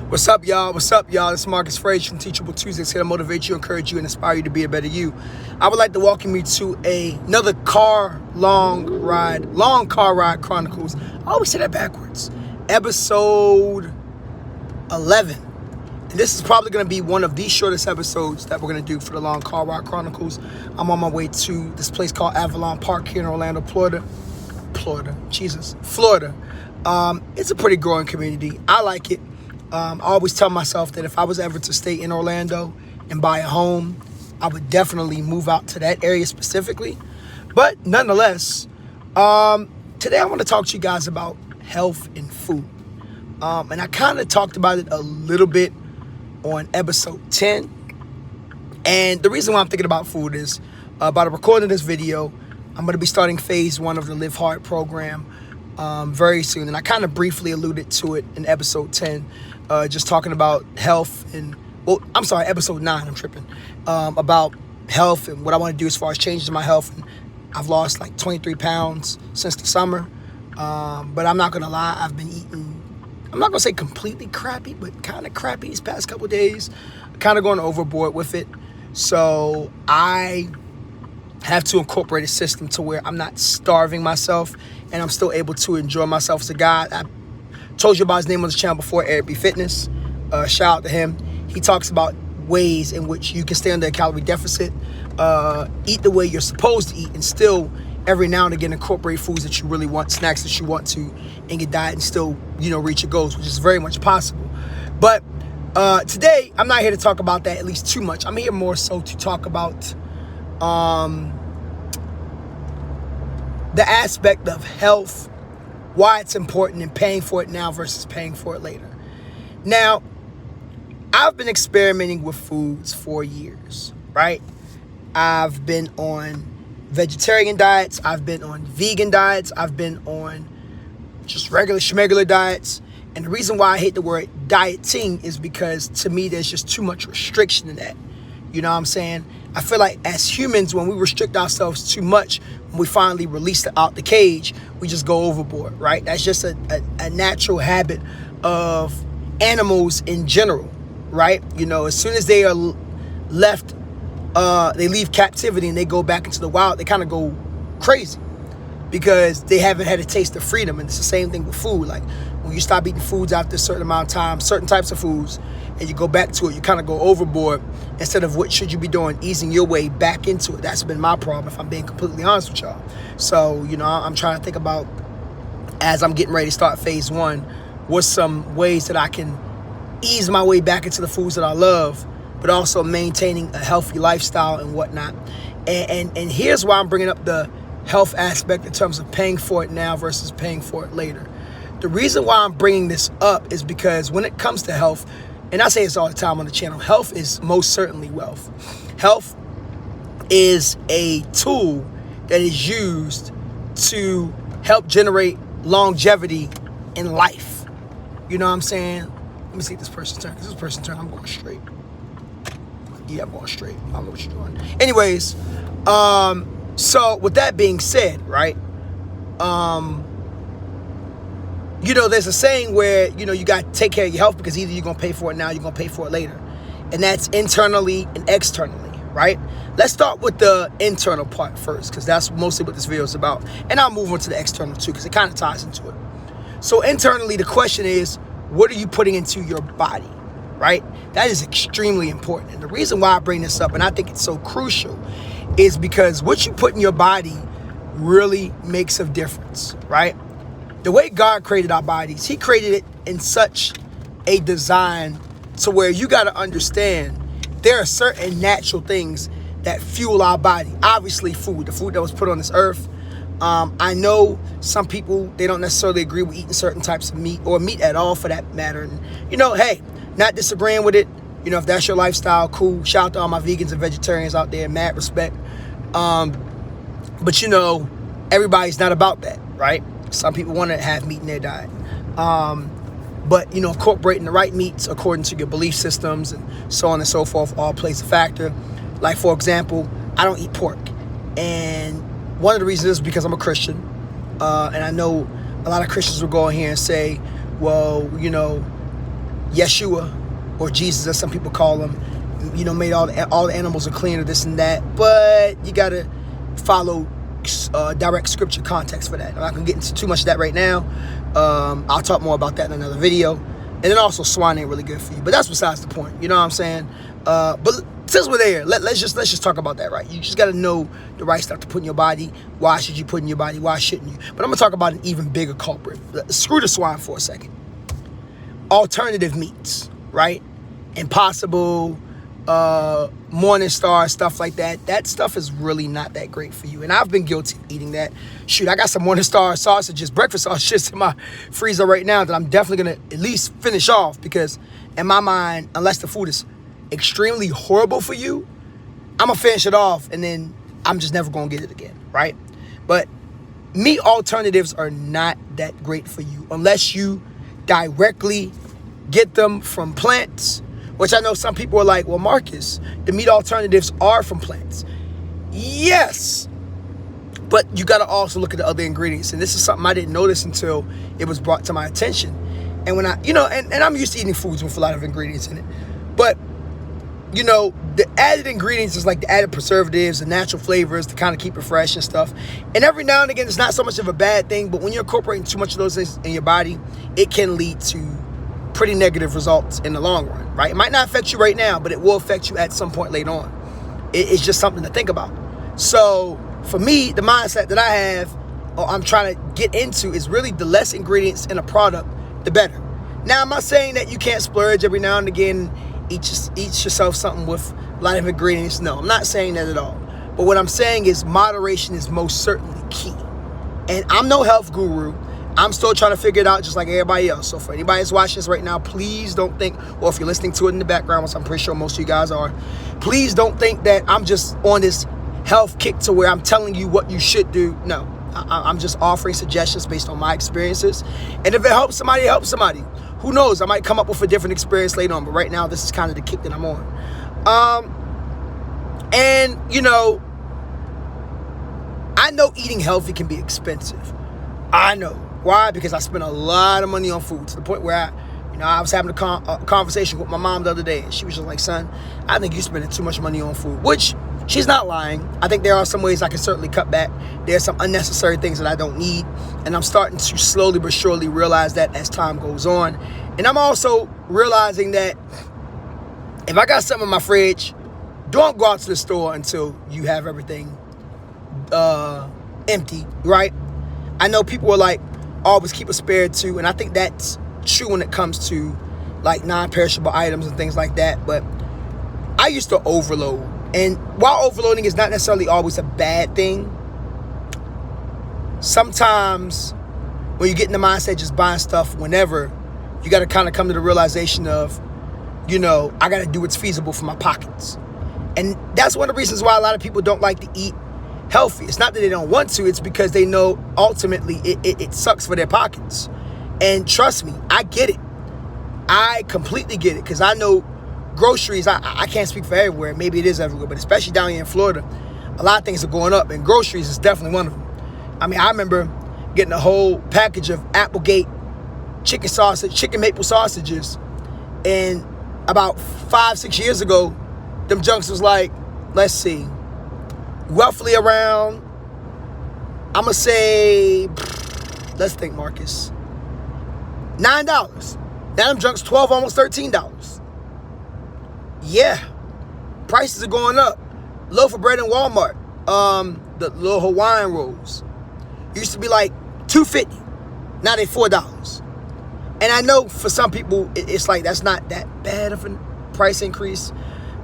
What's up, y'all? What's up, y'all? It's Marcus Frazier from Teachable Tuesdays, here to motivate you, encourage you, and inspire you to be a better you. I would like to welcome you to another long car ride chronicles. I always say that backwards. Episode 11. And this is probably going to be one of the shortest episodes that we're going to do for the long car ride chronicles. I'm on my way to this place called Avalon Park here in Orlando, Florida. It's a pretty growing community. I like it. I always tell myself that if I was ever to stay in Orlando and buy a home, I would definitely move out to that area specifically. But nonetheless, today I want to talk to you guys about health and food. And I kind of talked about it a little bit on episode 10. And the reason why I'm thinking about food is by the recording of this video, I'm going to be starting phase 1 of the Live Hard program very soon. And I kind of briefly alluded to it in episode 10, just talking about health and, episode 9, I'm tripping, about health and what I want to do as far as changes in my health. And I've lost like 23 pounds since the summer. But I'm not going to lie, I've been eating, I'm not going to say completely crappy, but kind of crappy these past couple of days. Kind of going overboard with it. So I have to incorporate a system to where I'm not starving myself and I'm still able to enjoy myself as a guy. I told you about his name on this channel before, Eric B. Fitness. Shout out to him. He talks about ways in which you can stay under a calorie deficit, eat the way you're supposed to eat, and still every now and again incorporate foods that you really want, snacks that you want to in your diet, and still, reach your goals, which is very much possible. But today, I'm not here to talk about that at least too much. I'm here more so to talk about the aspect of health, why it's important, and paying for it now versus paying for it later. Now, I've been experimenting with foods for years, right? I've been on vegetarian diets, I've been on vegan diets, I've been on just regular schmegular diets. And the reason why I hate the word dieting is because to me there's just too much restriction in that. You know what I'm saying? I feel like as humans, when we restrict ourselves too much, when we finally release out the cage, we just go overboard, right? That's just a natural habit of animals in general, right? As soon as they are left, they leave captivity and they go back into the wild, they kind of go crazy because they haven't had a taste of freedom. And it's the same thing with food. Like when you stop eating foods after a certain amount of time, certain types of foods, and you go back to it, you kind of go overboard instead of what should you be doing, easing your way back into it. That's been my problem, if I'm being completely honest with y'all. So, I'm trying to think about, as I'm getting ready to start phase 1, what's some ways that I can ease my way back into the foods that I love, but also maintaining a healthy lifestyle and whatnot. And here's why I'm bringing up the health aspect in terms of paying for it now versus paying for it later. The reason why I'm bringing this up is because when it comes to health, and I say this all the time on the channel, health is most certainly wealth. Health is a tool that is used to help generate longevity in life. You know what I'm saying? Let me see if this person's turn. This person's turn. I'm going straight. Yeah, I'm going straight. I don't know what you're doing. Anyways, so with that being said, right? There's a saying where, you got to take care of your health because either you're going to pay for it now, you're going to pay for it later. And that's internally and externally, right? Let's start with the internal part first because that's mostly what this video is about. And I'll move on to the external too because it kind of ties into it. So internally, the question is, what are you putting into your body, right? That is extremely important. And the reason why I bring this up, and I think it's so crucial, is because what you put in your body really makes a difference, right? The way God created our bodies, he created it in such a design to where you got to understand there are certain natural things that fuel our body. Obviously food, the food that was put on this earth. I know some people, they don't necessarily agree with eating certain types of meat or meat at all for that matter. And, hey, not disagreeing with it. If that's your lifestyle, cool. Shout out to all my vegans and vegetarians out there, mad respect. But everybody's not about that, right? Some people want to have meat in their diet. But, incorporating the right meats according to your belief systems and so on and so forth all plays a factor. Like, for example, I don't eat pork. And one of the reasons is because I'm a Christian. And I know a lot of Christians will go in here and say, well, Yeshua, or Jesus as some people call him, made all the animals are clean or this and that. But you got to follow direct scripture context for that. I'm not going to get into too much of that right now. I'll talk more about that in another video. And then also swine ain't really good for you. But that's besides the point. You know what I'm saying? But since we're there, let's just talk about that, right? You just got to know the right stuff to put in your body. Why should you put in your body? Why shouldn't you? But I'm going to talk about an even bigger culprit. Screw the swine for a second. Alternative meats, right? Impossible, Morningstar, stuff like that. That stuff is really not that great for you. And I've been guilty of eating that. Shoot, I got some Morningstar sausages, breakfast sausages in my freezer right now that I'm definitely going to at least finish off, because in my mind, unless the food is extremely horrible for you, I'm going to finish it off and then I'm just never going to get it again, right? But meat alternatives are not that great for you unless you directly get them from plants, which I know some people are like, well, Marcus, the meat alternatives are from plants. Yes, but you got to also look at the other ingredients. And this is something I didn't notice until it was brought to my attention. And when and I'm used to eating foods with a lot of ingredients in it. But, the added ingredients is like the added preservatives, the natural flavors to kind of keep it fresh and stuff. And every now and again, it's not so much of a bad thing, but when you're incorporating too much of those things in your body, it can lead to pretty negative results in the long run, right? It might not affect you right now, but it will affect you at some point later on. It's just something to think about. So for me, the mindset that I have, or I'm trying to get into, is really the less ingredients in a product, the better. Now, I'm not saying that you can't splurge every now and again, eat yourself something with a lot of ingredients. No, I'm not saying that at all. But what I'm saying is moderation is most certainly key. And I'm no health guru. I'm still trying to figure it out just like everybody else. So for anybody that's watching this right now, please don't think, or if you're listening to it in the background, which I'm pretty sure most of you guys are, please don't think that I'm just on this health kick to where I'm telling you what you should do. No, I'm just offering suggestions based on my experiences. And if it helps somebody, it helps somebody. Who knows? I might come up with a different experience later on. But right now, this is kind of the kick that I'm on. And, I know eating healthy can be expensive. I know. Why? Because I spend a lot of money on food, to the point where I was having a conversation with my mom the other day, and she was just like, son, I think you're spending too much money on food, which she's not lying. I think there are some ways I can certainly cut back. There's some unnecessary things that I don't need, and I'm starting to slowly but surely realize that as time goes on. And I'm also realizing that if I got something in my fridge, don't go out to the store until you have everything empty, right? I know people are like, always keep a spare too, and I think that's true when it comes to like non-perishable items and things like that. But I used to overload, and while overloading is not necessarily always a bad thing, sometimes when you get in the mindset just buying stuff whenever, you got to kind of come to the realization of, I got to do what's feasible for my pockets. And that's one of the reasons why a lot of people don't like to eat healthy. It's not that they don't want to, it's because they know ultimately it sucks for their pockets. And trust me, I get it. I completely get it, because I know groceries, I can't speak for everywhere, maybe it is everywhere, but especially down here in Florida, a lot of things are going up, and groceries is definitely one of them. I mean, I remember getting a whole package of Applegate chicken maple sausages, and about 5-6 years ago, them junks was like, let's see, roughly around, I'm going to say, let's think, Marcus, $9. Now them junks $12, almost $13. Yeah, prices are going up. Loaf of bread in Walmart, the little Hawaiian rolls, used to be like $2.50. Now they $4. And I know for some people, it's like that's not that bad of a price increase,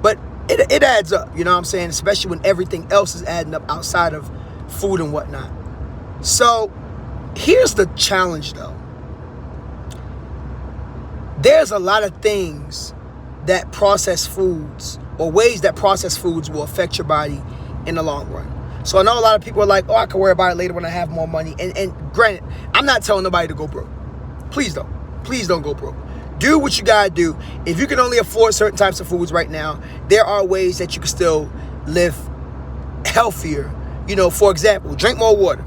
but it adds up, you know what I'm saying? Especially when everything else is adding up outside of food and whatnot. So here's the challenge, though. There's a lot of things that processed foods, or ways that processed foods will affect your body in the long run. So I know a lot of people are like, oh, I can worry about it later when I have more money. And granted, I'm not telling nobody to go broke. Please don't. Please don't go broke. Do what you gotta do. If you can only afford certain types of foods right now, there are ways that you can still live healthier. For example, drink more water.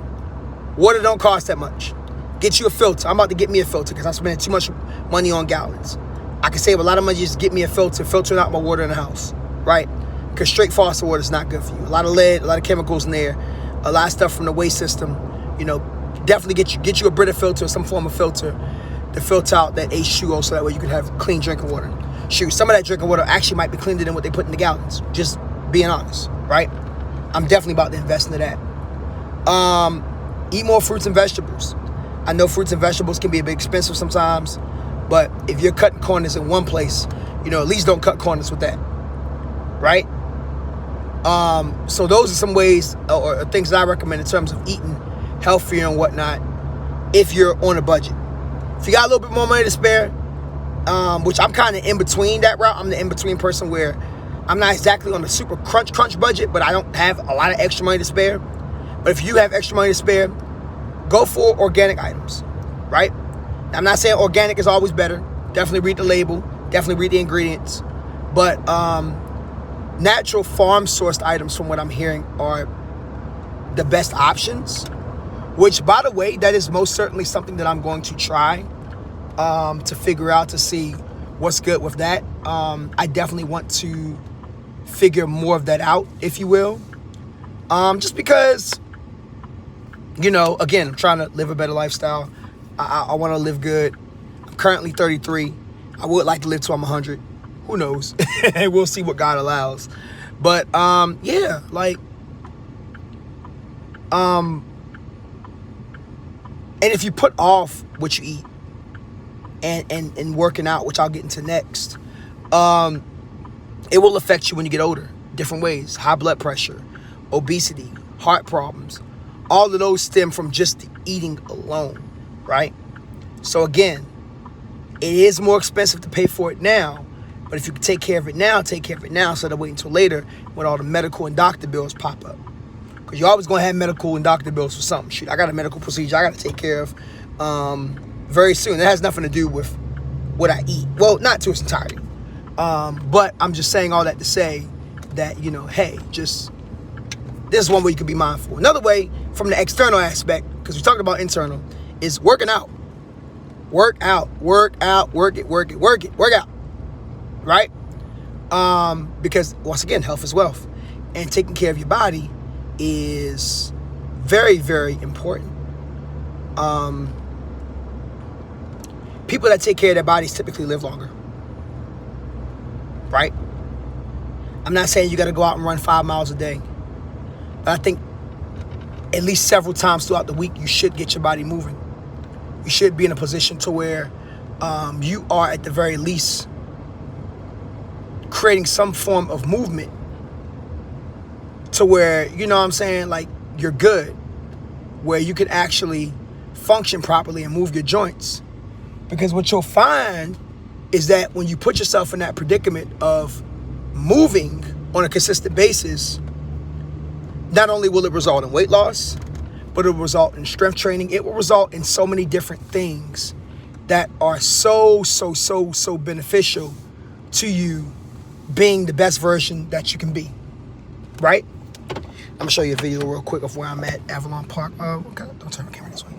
Water don't cost that much. Get you a filter. I'm about to get me a filter because I'm spending too much money on gallons. I can save a lot of money just get me a filtering out my water in the house, right? Because straight faucet water is not good for you. A lot of lead, a lot of chemicals in there, a lot of stuff from the waste system. You know, definitely get you a Brita filter or some form of filter to filter out that H2O so that way you can have clean drinking water. Shoot, some of that drinking water actually might be cleaner than what they put in the gallons. Just being honest, right? I'm definitely about to invest into that. Eat more fruits and vegetables. I know fruits and vegetables can be a bit expensive sometimes, but if you're cutting corners in one place, you know, at least don't cut corners with that, right? So those are some ways or things that I recommend in terms of eating healthier and whatnot if you're on a budget. If you got a little bit more money to spare, which I'm kind of in between that route. I'm the in-between person where I'm not exactly on the super crunch budget, but I don't have a lot of extra money to spare. But if you have extra money to spare, go for organic items, right? I'm not saying organic is always better. Definitely read the label. Definitely read the ingredients. But natural farm-sourced items, from what I'm hearing, are the best options. Which, by the way, that is most certainly something that I'm going to try to figure out to see what's good with that. I definitely want to figure more of that out, if you will. Just because, you know, again, I'm trying to live a better lifestyle. I want to live good. I'm currently 33. I would like to live till I'm 100. Who knows? We'll see what God allows. But, yeah, like, and if you put off what you eat and working out, which I'll get into next, it will affect you when you get older. Different ways. High blood pressure, obesity, heart problems. All of those stem from just the eating alone, right? So again, it is more expensive to pay for it now. But if you can take care of it now, take care of it now instead of waiting until later when all the medical and doctor bills pop up. Because you're always going to have medical and doctor bills for something. Shoot, I got a medical procedure I got to take care of very soon. It has nothing to do with what I eat. Well, not to its entirety. But I'm just saying all that to say that, you know, hey, just this is one way you can be mindful. Another way from the external aspect, because we're talking about internal, is working out. Work out. Work out. Work it. Work it. Work it. Work out. Right? Because, once again, health is wealth. And taking care of your body is very, very important. People that take care of their bodies typically live longer. Right? I'm not saying you got to go out and run 5 miles a day. But I think at least several times throughout the week, you should get your body moving. You should be in a position to where you are at the very least creating some form of movement to where, you know what I'm saying, like you're good, where you can actually function properly and move your joints. Because what you'll find is that when you put yourself in that predicament of moving on a consistent basis, not only will it result in weight loss, but it will result in strength training. It will result in so many different things that are so beneficial to you being the best version that you can be, right? I'm gonna show you a video real quick of where I'm at, Avalon Park. Okay, don't turn the camera this way.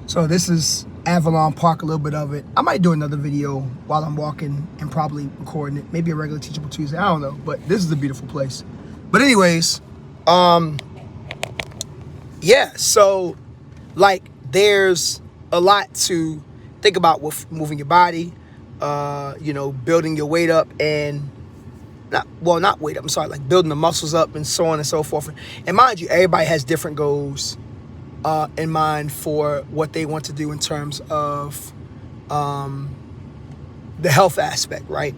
So this is Avalon Park, a little bit of it. I might do another video while I'm walking and probably recording it. Maybe a regular Teachable Tuesday, I don't know. But this is a beautiful place. But anyways, yeah, so like there's a lot to think about with moving your body, you know, building your weight up and not weight up, I'm sorry, like building the muscles up and so on and so forth. And mind you, everybody has different goals in mind for what they want to do in terms of the health aspect, right?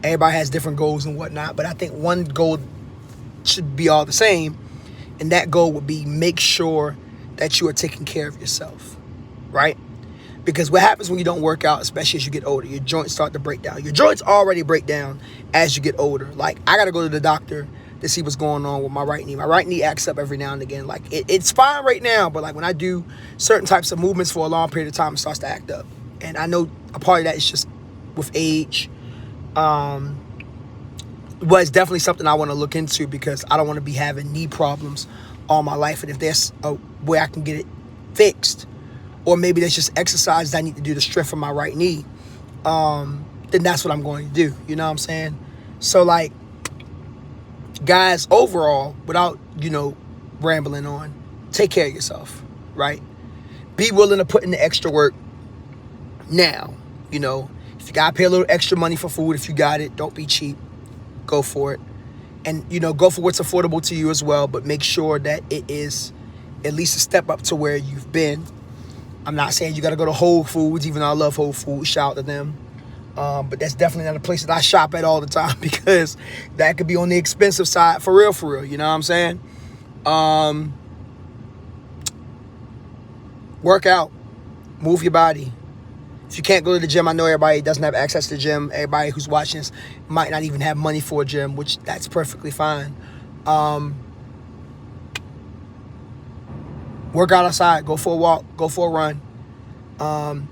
Everybody has different goals and whatnot, but I think one goal should be all the same, and that goal would be make sure that you are taking care of yourself, right? Because what happens when you don't work out, especially as you get older, your joints start to break down. Your joints already break down as you get older. Like, I got to go to the doctor to see what's going on with my right knee. My right knee acts up every now and again. Like, it's fine right now, but like when I do certain types of movements for a long period of time, it starts to act up. And I know a part of that is just with age. But it's definitely something I want to look into because I don't want to be having knee problems all my life. And if there's a way I can get it fixed, or maybe there's just exercises I need to do to strengthen my right knee, then that's what I'm going to do. You know what I'm saying? So, like, guys, overall, without, rambling on, take care of yourself, right? Be willing to put in the extra work now. If you got to pay a little extra money for food, if you got it, don't be cheap. Go for it. And, go for what's affordable to you as well, but make sure that it is at least a step up to where you've been. I'm not saying you got to go to Whole Foods, even though I love Whole Foods. Shout out to them. But that's definitely not a place that I shop at all the time, because that could be on the expensive side for real. You know what I'm saying? Work out. Move your body. If you can't go to the gym, I know everybody doesn't have access to the gym. Everybody who's watching this might not even have money for a gym, which that's perfectly fine. Work out outside. Go for a walk. Go for a run.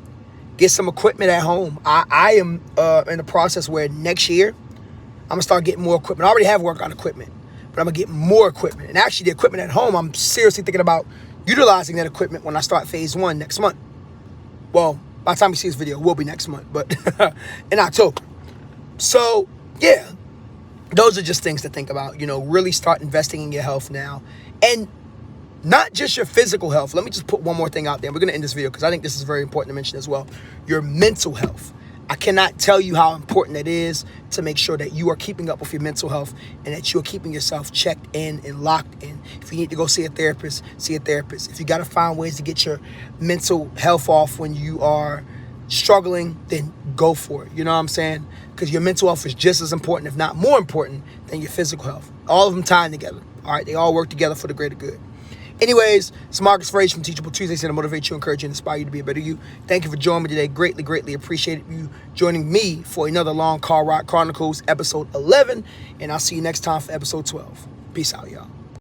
Get some equipment at home. I am in the process where next year I'm going to start getting more equipment. I already have workout equipment, but I'm going to get more equipment. And actually, the equipment at home, I'm seriously thinking about utilizing that equipment when I start phase 1 next month. Well, by the time you see this video, it will be next month, but in October. So, yeah, those are just things to think about. Really start investing in your health now. And not just your physical health. Let me just put one more thing out there. We're going to end this video because I think this is very important to mention as well. Your mental health. I cannot tell you how important it is to make sure that you are keeping up with your mental health and that you are keeping yourself checked in and locked in. If you need to go see a therapist, see a therapist. If you got to find ways to get your mental health off when you are struggling, then go for it. You know what I'm saying? Because your mental health is just as important, if not more important, than your physical health. All of them tying together. All right? They all work together for the greater good. Anyways, it's Marcus Frazier from Teachable Tuesdays, and I motivate you, encourage you, and inspire you to be a better you. Thank you for joining me today. Greatly appreciate you joining me for another Long Car Ride Chronicles, episode 11. And I'll see you next time for episode 12. Peace out, y'all.